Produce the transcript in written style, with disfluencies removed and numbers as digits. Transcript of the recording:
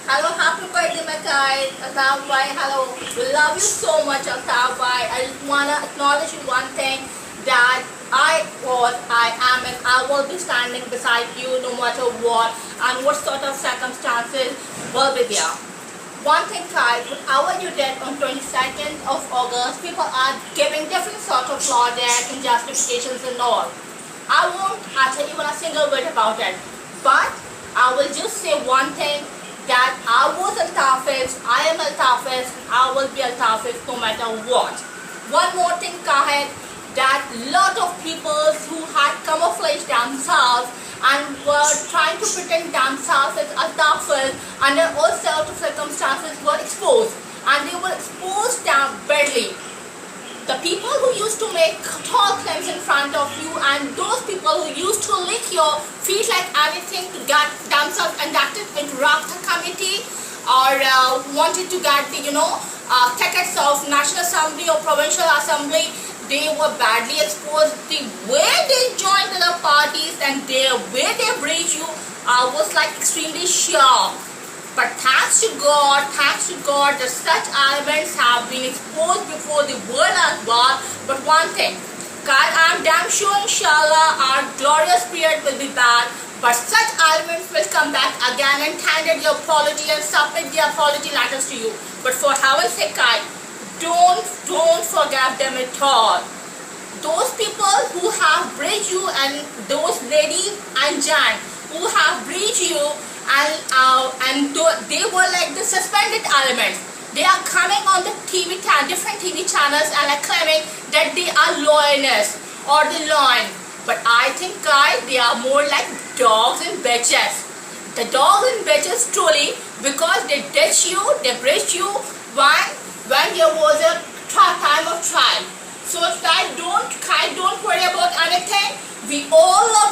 Hello, happy birthday, my guys. Altawai, hello. We love you so much, Altawai. I just wanna acknowledge you one thing that I am, and I will be standing beside you no matter what and what sort of circumstances will be there. One thing, guys, whatever you did on 22nd of August, people are giving different sort of logic and justifications and all. I won't utter even a single word about it, but I will just say one thing, that I was Altafis, I am Altafis, and I will be Altafis no matter what. One more thing, Kahed, that lot of people who had camouflaged themselves and were trying to pretend themselves as Altafis under all sorts of circumstances were exposed, and they were exposed down badly. The people who used to make tall claims in front of you, and those people who used to lick your feet like anything to get themselves inducted into Rabta committee, or wanted to get the tickets of National Assembly or Provincial Assembly, they were badly exposed. The way they joined other parties and the way they breached you, I was like extremely shocked. But thanks to God that such elements have been exposed before the world as well. But one thing, God, I'm damn sure inshallah our glorious period will be back, but such elements will come back again and tender your apology and submit their apology letters to you. But for heaven's sake, God, don't forget them at all. Those people who have breached you, and those ladies and gents who have breached you, and they were like the suspended elements. They are coming on the different TV channels and are claiming that they are loyalists or the loyal. But I think, guys, they are more like dogs and bitches. The dogs and bitches truly, because they ditched you, they breached you when there was a time of trial. So guys, don't worry about anything. We all love